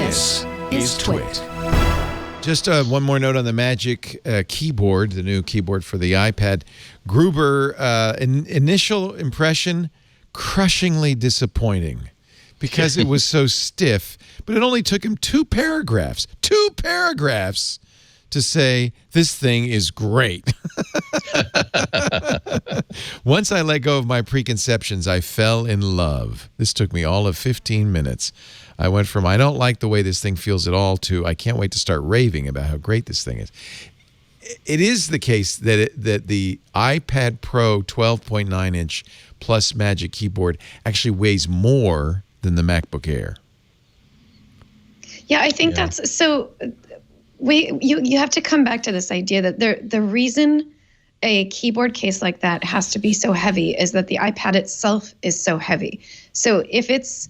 This is TWiT. Just one more note on the Magic keyboard, the new keyboard for the iPad. Gruber, initial impression, crushingly disappointing because it was so stiff, but it only took him two paragraphs to say, this thing is great. Once I let go of my preconceptions, I fell in love. This took me all of 15 minutes. I went from, I don't like the way this thing feels at all, to I can't wait to start raving about how great this thing is. It is the case that that the iPad Pro 12.9-inch plus Magic Keyboard actually weighs more than the MacBook Air. Yeah, I think that's so. You have to come back to this idea that the reason a keyboard case like that has to be so heavy is that the iPad itself is so heavy. So if it's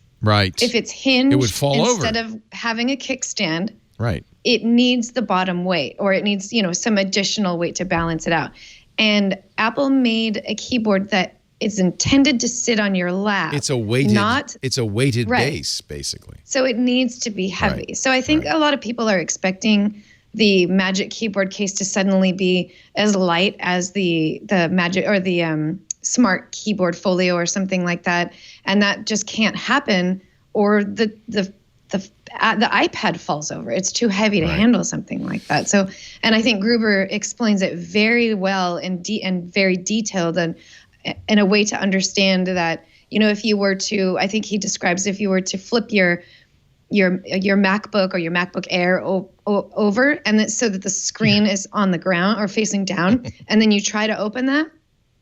hinged, it would fall instead over. of having a kickstand. Right. It needs the bottom weight, or it needs, some additional weight to balance it out. And Apple made a keyboard that is intended to sit on your lap. It's a weighted base, basically. So it needs to be heavy. Right. So I think a lot of people are expecting the Magic keyboard case to suddenly be as light as the Magic or the Smart Keyboard Folio or something like that, and that just can't happen. Or the iPad falls over. It's too heavy to handle something like that. So, and I think Gruber explains it very well and very detailed and in a way to understand that, if you were to, I think he describes if you were to flip your MacBook or your MacBook Air over, and that so that the screen is on the ground or facing down, and then you try to open that,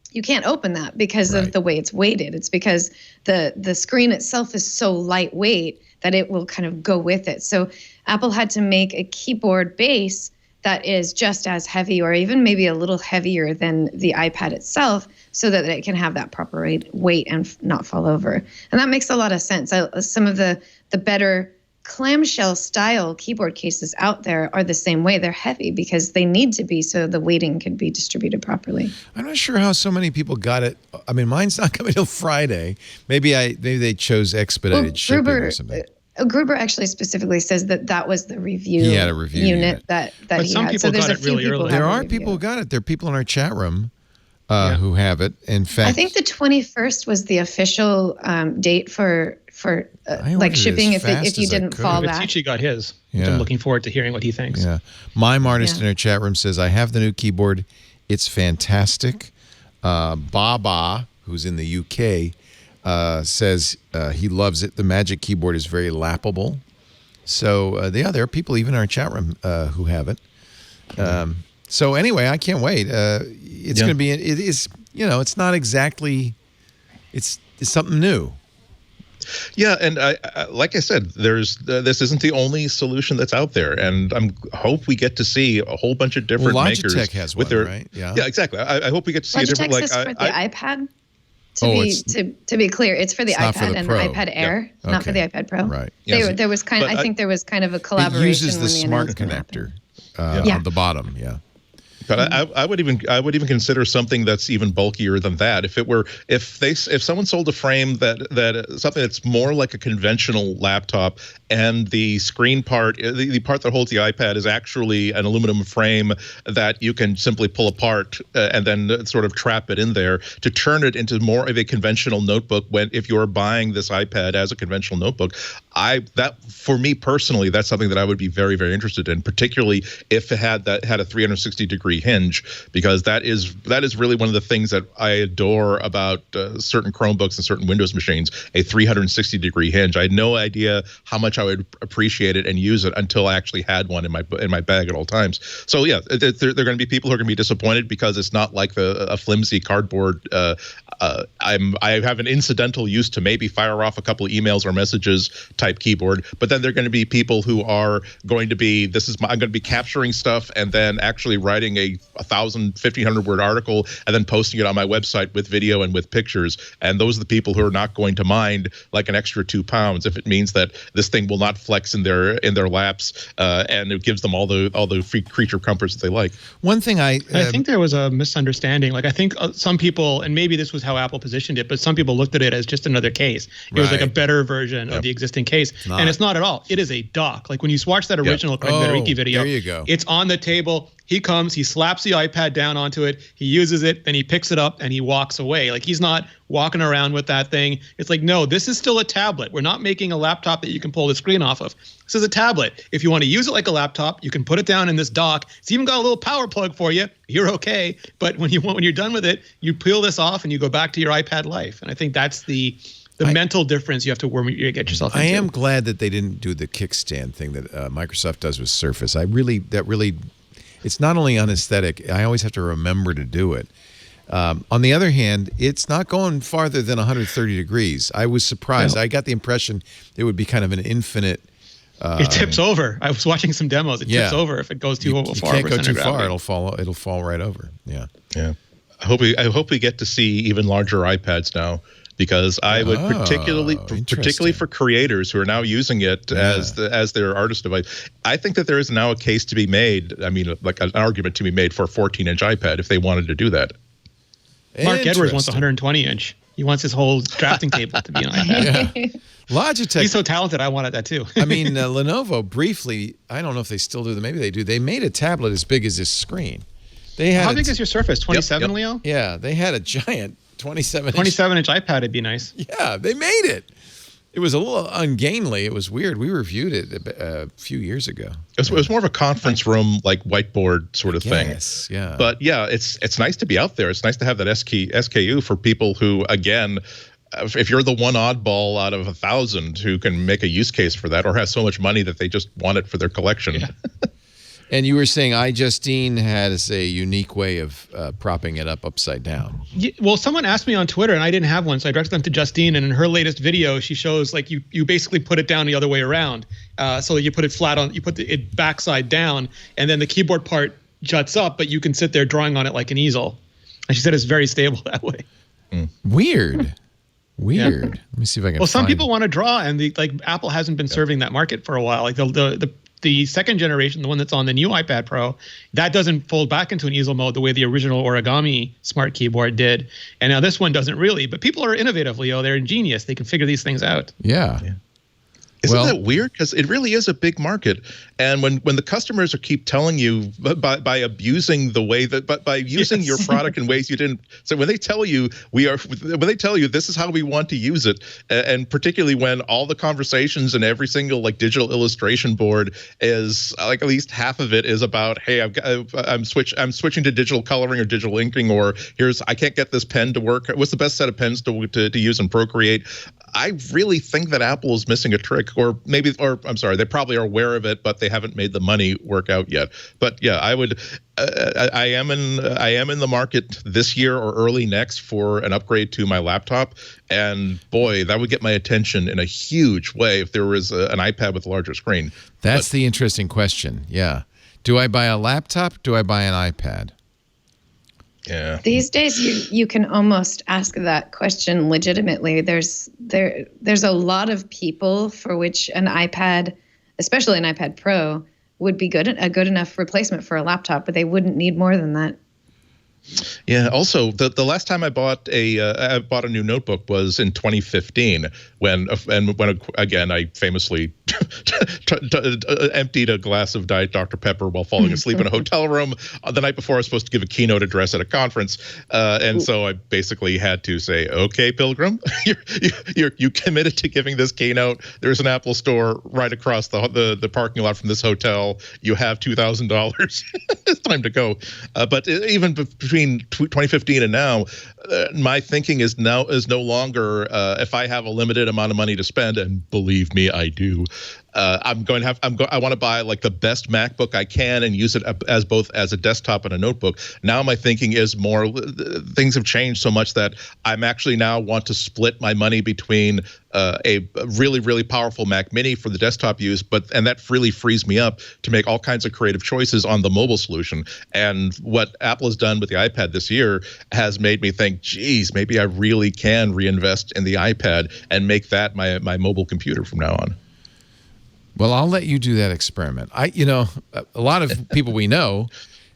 you can't open that because of the way it's weighted. It's because the screen itself is so lightweight that it will kind of go with it. So Apple had to make a keyboard base that is just as heavy or even maybe a little heavier than the iPad itself so that it can have that proper weight and not fall over. And that makes a lot of sense. Some of the better clamshell style keyboard cases out there are the same way. They're heavy because they need to be so the weighting can be distributed properly. I'm not sure how so many people got it. I mean, mine's not coming till Friday. Maybe they chose expedited shipping or something. Gruber actually specifically says that was the review unit that but he some had. people got it really early. There are people who got it. There are people in our chat room who have it. In fact, I think the 21st was the official date for shipping if you didn't fall back. Tichi got his. Yeah. I'm looking forward to hearing what he thinks. Yeah. Mime Artist in our chat room says, I have the new keyboard. It's fantastic. Baba, who's in the UK, says he loves it. The Magic keyboard is very lappable. So, there are people even in our chat room who have it. So anyway, I can't wait. It's going to be, it is, it's not exactly, it's something new. Yeah, and like I said, this isn't the only solution that's out there, and I hope we get to see a whole bunch of different makers. Logitech has with one, their, right? Yeah, exactly. I hope we get to see Logitech a different says for the iPad. To be clear, it's for the iPad and the iPad Air, not for the iPad Pro. Right. There was I think there was kind of a collaboration. It uses the when smart announcement connector on the bottom. Yeah. But I would even consider something that's even bulkier than that. If someone sold a frame that something that's more like a conventional laptop, and the screen part, the part that holds the iPad, is actually an aluminum frame that you can simply pull apart and then sort of trap it in there to turn it into more of a conventional notebook. If you're buying this iPad as a conventional notebook, for me personally, that's something that I would be very, very interested in, particularly if it had a 360-degree hinge, because that is really one of the things that I adore about certain Chromebooks and certain Windows machines, a 360-degree hinge. I had no idea how much I would appreciate it and use it until I actually had one in my bag at all times. So yeah, there are going to be people who are going to be disappointed because it's not like a flimsy cardboard. I have an incidental use to maybe fire off a couple of emails or messages type keyboard, but then there are going to be people who are going to be, I'm going to be capturing stuff and then actually writing a 1,500 word article and then posting it on my website with video and with pictures. And those are the people who are not going to mind like an extra 2 pounds if it means that this thing will not flex in their laps and it gives them all the free creature comforts that they like. One thing I think there was a misunderstanding. Like I think some people, and maybe this was how Apple positioned it, but some people looked at it as just another case. It was like a better version of the existing case. And it's not at all. It is a dock. Like when you watch that original Craig Federighi video, there you go. It's on the table. He comes, he slaps the iPad down onto it, he uses it, then he picks it up and he walks away. Like he's not walking around with that thing. It's like, no, this is still a tablet. We're not making a laptop that you can pull the screen off of. This is a tablet. If you want to use it like a laptop, you can put it down in this dock. It's even got a little power plug for you. You're okay. But when you're done with it, you peel this off and you go back to your iPad life. And I think that's the mental difference you have to get yourself into. I am glad that they didn't do the kickstand thing that Microsoft does with Surface. It's not only unaesthetic, I always have to remember to do it. On the other hand, it's not going farther than 130 degrees. I was surprised. No. I got the impression it would be kind of an infinite... it tips over. I was watching some demos. It tips over if it goes too far. You can't go too far. It'll fall right over. Yeah. Yeah. I hope we get to see even larger iPads now, because I would particularly for creators who are now using it as their artist device. I think that there is now a case to be made. I mean, like an argument to be made for a 14-inch iPad if they wanted to do that. Mark Edwards wants a 120-inch. He wants his whole drafting table to be an iPad. Yeah. Logitech. He's so talented. I wanted that too. I mean, Lenovo briefly. I don't know if they still do that. Maybe they do. They made a tablet as big as this screen. How big is your Surface? 27, Leo? Yeah, they had a giant 27-inch iPad would be nice. Yeah, they made it. It was a little ungainly. It was weird. We reviewed it a few years ago. It was more of a conference room, like whiteboard sort of thing. Yes, yeah. But yeah, it's nice to be out there. It's nice to have that SKU for people who, again, if you're the one oddball out of 1,000 who can make a use case for that or has so much money that they just want it for their collection. Yeah. And you were saying iJustine has a unique way of propping it up upside down. Yeah, well, someone asked me on Twitter, and I didn't have one, so I directed them to Justine. And in her latest video, she shows like you basically put it down the other way around. So you put it flat on, you put it backside down, and then the keyboard part juts up, but you can sit there drawing on it like an easel. And she said it's very stable that way. Weird. Yeah. Let me see if I can. Well, some people want to draw, and Apple hasn't been serving that market for a while. Like the second generation, the one that's on the new iPad Pro, that doesn't fold back into an easel mode the way the original origami smart keyboard did. And now this one doesn't really. But people are innovative, Leo. They're ingenious. They can figure these things out. Yeah. Isn't that weird? Because it really is a big market, and when the customers keep telling you by abusing the way that by using your product in ways you didn't. So when they tell you this is how we want to use it, and particularly when all the conversations and every single digital illustration board is at least half of it is about, hey, I'm switching to digital coloring or digital inking, or I can't get this pen to work. What's the best set of pens to use in Procreate? I really think that Apple is missing a trick, or I'm sorry, they probably are aware of it, but they haven't made the money work out yet. But yeah, I am in the market this year or early next for an upgrade to my laptop, and boy, that would get my attention in a huge way if there was an iPad with a larger screen. That's the interesting question. Yeah, do I buy a laptop? Do I buy an iPad? Yeah. These days, you can almost ask that question legitimately. There's a lot of people for which an iPad, especially an iPad Pro, would be a good enough replacement for a laptop, but they wouldn't need more than that. Yeah. Also, the last time I bought a new notebook was in 2015 when again I famously emptied a glass of Diet Dr. Pepper while falling asleep in a hotel room the night before I was supposed to give a keynote address at a conference, and so I basically had to say, "Okay, Pilgrim, you committed to giving this keynote. There's an Apple store right across the parking lot from this hotel. You have $2,000. It's time to go." But even between 2015 and now, my thinking is no longer if I have a limited amount of money to spend, and believe me, I do. I want to buy the best MacBook I can and use it as both as a desktop and a notebook. Now my thinking is more, things have changed so much that I'm actually now want to split my money between a really, really powerful Mac Mini for the desktop use, and that really frees me up to make all kinds of creative choices on the mobile solution. And what Apple has done with the iPad this year has made me think, geez, maybe I really can reinvest in the iPad and make that my mobile computer from now on. Well, I'll let you do that experiment. A lot of people we know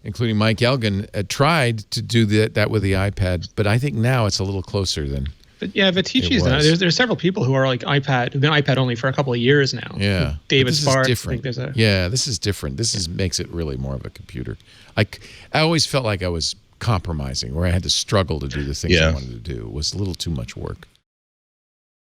including Mike Elgin, tried to do that with the iPad, but I think now it's a little closer than. But yeah, Vitici's not. There's several people who are like who've been iPad only for a couple of years now. Yeah, David Spark. Different. This is different. This makes it really more of a computer. I always felt like I was compromising, where I had to struggle to do the things I wanted to do. It was a little too much work.